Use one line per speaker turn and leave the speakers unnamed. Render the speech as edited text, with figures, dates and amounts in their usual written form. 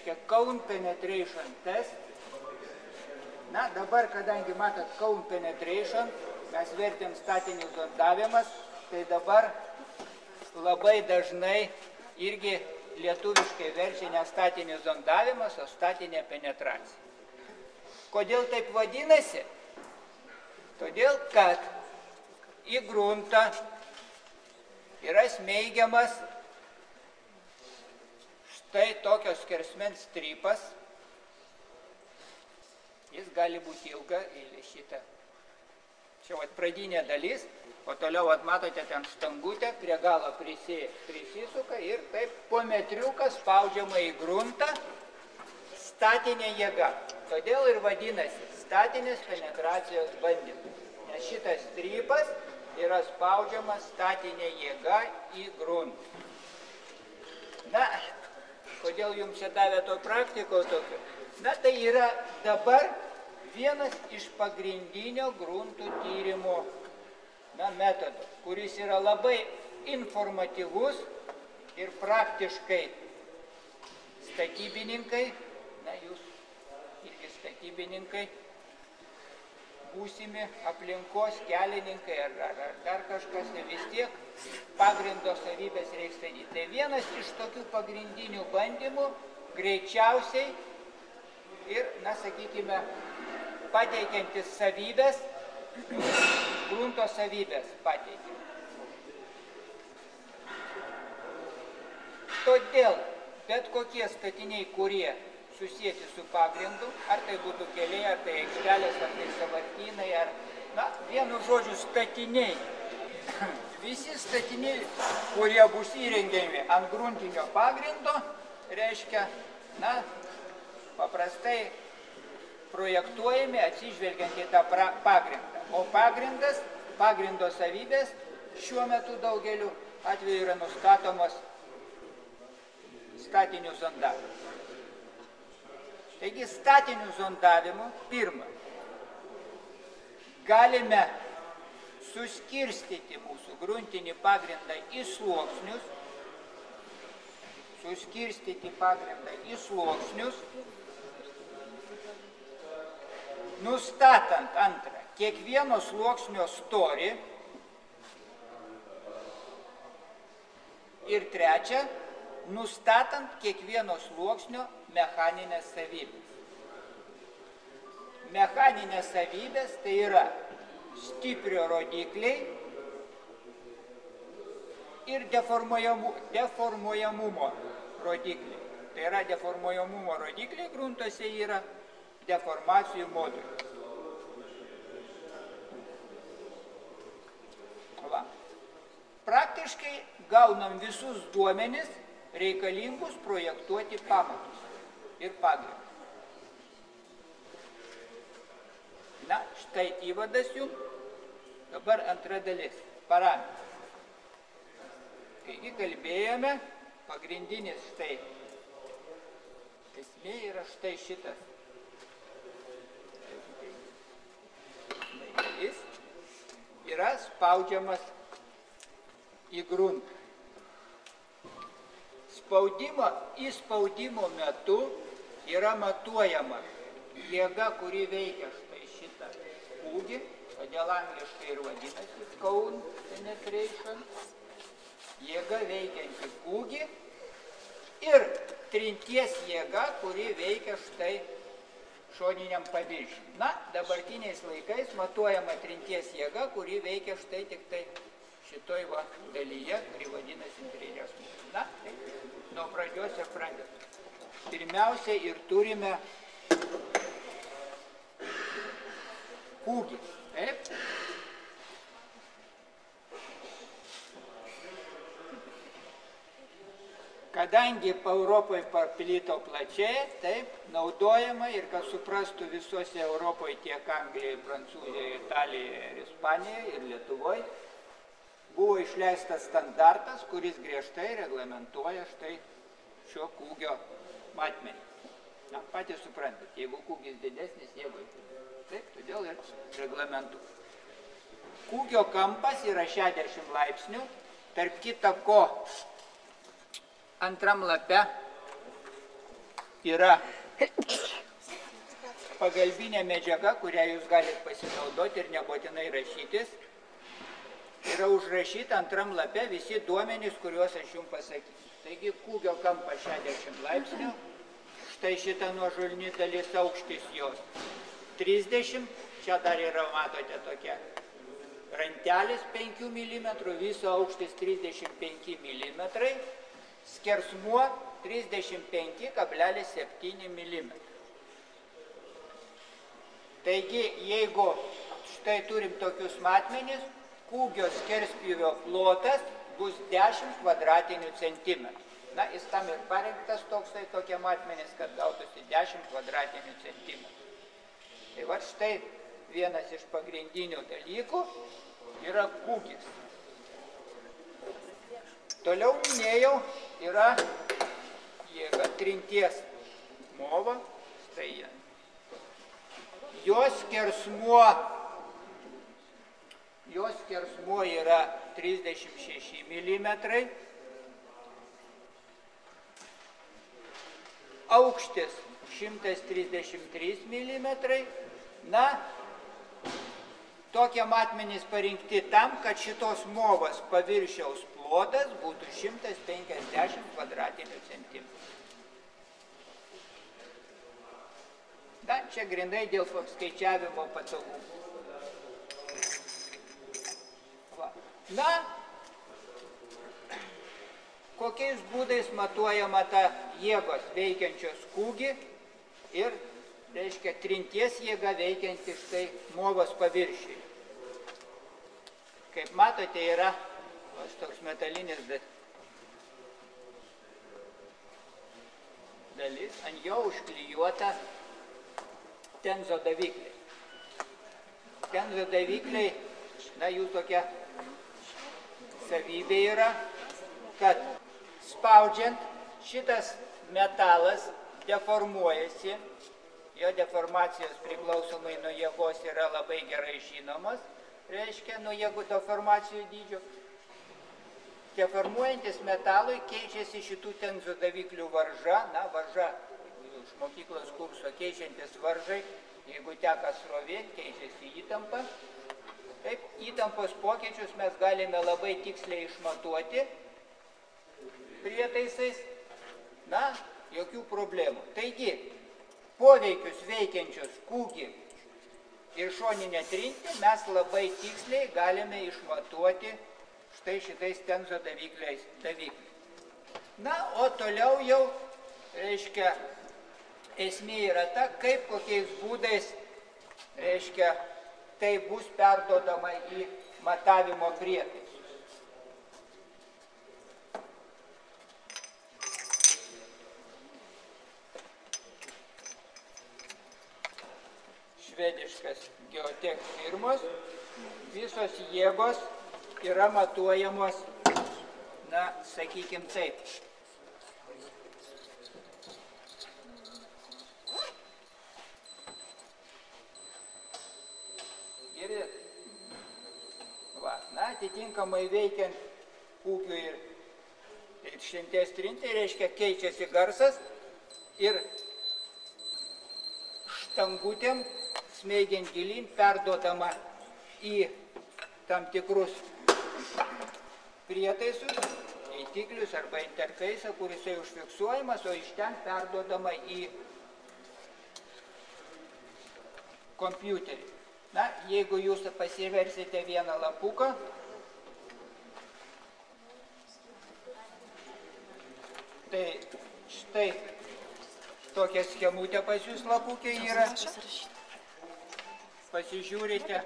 reiškia Cone Penetration Test. Na, dabar, kadangi matot Cone Penetration, mes vertėm statinis zondavimas, tai dabar labai dažnai irgi lietuviškai verčia ne statinis zondavimas, o statinė penetracija. Kodėl taip vadinasi? Todėl, kad į gruntą yra smeigiamas štai tokios skersmens strypas. Jis gali būti ilga ir šitą. Čia pradinė dalis, o toliau matote ten štangutę, prie galo prisisuka ir taip po metriuką spaudžiama į gruntą statinė jėga. Todėl ir vadinasi statinės penetracijos bandymas. Nes šitas strypas yra spaudžiamas statinė jėga į gruntą. Na, kodėl jums čia davė to praktiko tokio? Na, tai yra dabar vienas iš pagrindinio gruntų tyrimo metodų, kuris yra labai informatyvus ir praktiškai statybininkai, na, jūs irgi statybininkai, būsimi aplinkos kelininkai ar dar kažkas, tai vis tiek pagrindo savybės reiks statyti. Tai vienas iš tokių pagrindinių bandymų greičiausiai ir, na, sakykime, pateikiantis savybės, grunto savybės pateikia. Todėl bet kokie statiniai, kurie susieti su pagrindu, ar tai būtų keliai, ar tai aikštelės, ar tai sąvartynai, ar, na, vienu žodžiu, statiniai. Visi statiniai, kurie bus įrengiami ant gruntinio pagrindo, reiškia, na, paprastai projektuojami atsižvelgiant į tą pagrindą. O pagrindas, pagrindo savybės šiuo metu daugeliu atveju yra nustatomos statinių zondavimu. Taigi statinių zondavimu, pirma, galime suskirstyti mūsų gruntinį pagrindą į sluoksnius, nustatant antrą, kiekvieno sluoksnio storį ir trečią, nustatant kiekvieno sluoksnio mechaninės savybės. Mechaninės savybės tai yra stiprio rodikliai ir deformuojamumo rodikliai. Tai yra deformuojamumo rodikliai gruntuose yra deformacijų modulis. Va. Praktiškai gaunam visus duomenis reikalingus projektuoti pamatus ir pagrindą. Na, štai įvadas jums, dabar antra dalis, parametrai. Taigi kalbėjome, pagrindinis štai, esmė yra štai šitas. Jis yra spaudžiamas į gruntą. Įspaudimo metu yra matuojama jėga, kuri veikia štai šitą kūgį, todėl angliškai ir vadinasi Cone Penetration, jėga veikianti kūgį ir trinties jėga, kuri veikia štai šoniniam paviršiui. Na, dabartiniais laikais matuojama trinties jėga, kuri veikia štai tik tai šitoj dalyje, kuri vadinasi trinės mūsų. Na, tai nuo pradžios ir pradedame. Pirmiausia ir turime kūgį. Taip? Kadangi Europoje paplito plačiai, taip, naudojama ir kad suprastų visose Europoje, tiek Anglijoje, Prancūzijoje, Italijoje, ir Ispanijoje, ir Lietuvoje, buvo išleistas standartas, kuris griežtai reglamentuoja štai šio kūgio matmenį. Na, patys suprantat, jeigu kūgis didesnis, jeigu taip, todėl ir reglamentu. Kūgio kampas yra 60 laipsnių, tarp kita ko, antram lape yra pagalbinė medžiaga, kurią jūs galite pasinaudoti ir nebūtinai rašytis. Yra užrašyta antram lape visi duomenys, kuriuos aš jums pasakysiu. Taigi kūgio kampas 60 laipsnių, štai šita nuožulni dalis, aukštis jos 30, čia dar yra, matote, tokia rantelis 5 mm, viso aukštis 35 mm, skersmuo 35,7 mm. Taigi, jeigu štai turim tokius matmenis, kūgio skerspjūvio plotas bus 10 kvadratinių centimetrų. Na, jis tam ir parengtas tokie matmenys, kad gautųsi 10 kvadratinių centimetrų. Tai va štai vienas iš pagrindinių dalykų yra kūgis. Toliau minėjau, yra jėga trinties mova, štai jie. Jos skersmuo yra 36 mm, aukštis 133 mm. Na, tokie matmenys parinkti tam, kad šitos movos paviršiaus plotas būtų 150 kvadratinių centimetrų. Na, čia grindai dėl skaičiavimo patogumų. Na, kokiais būdais matuojama ta jėgos veikiančios kūgį ir, reiškia, trinties jėga veikianti štai movos paviršiui. Kaip matote, yra toks metalinis dalis, ant jo užklijuota tenzo davikliai. Tenzo davikliai, na, jų tokia savybė yra, kad spaudžiant šitas metalas deformuojasi, jo deformacijos priklausomai nuo jėgos yra labai gerai žinomos, reiškia, nuo jėgų deformacijų dydžio. Deformuojantis metalui keičiasi šitų tenzo daviklių varža, na, varža iš mokyklos kurso keičiantis varžai, jeigu teka srovė, keičiasi įtampa. Taip, įtampos pokyčius mes galime labai tiksliai išmatuoti prietaisais, na, jokių problemų. Taigi, poveikius veikiančius kūgį ir šoninę trintį mes labai tiksliai galime išmatuoti štai šitais tenzo davikliais. Na, o toliau jau, reiškia, esmė yra ta, kaip kokiais būdais, reiškia, tai bus perduodama į matavimo prietaisus. Švediškas Geotek firmos, visos jėgos yra matuojamos, na, sakykim taip. Atitinkamai veikiant kūgiui ir šinties trintai, reiškia, keičiasi garsas ir štangutėm, smeigiant gilyn, perduodama į tam tikrus prietaisus, įtiklius arba interfeisą, kuris jau užfiksuojamas, o iš ten perduodama į kompiuterį. Na, jeigu jūs pasiversite vieną lapuką, tai štai tokia schemutė pas jūs lapukė yra. Pasižiūrite.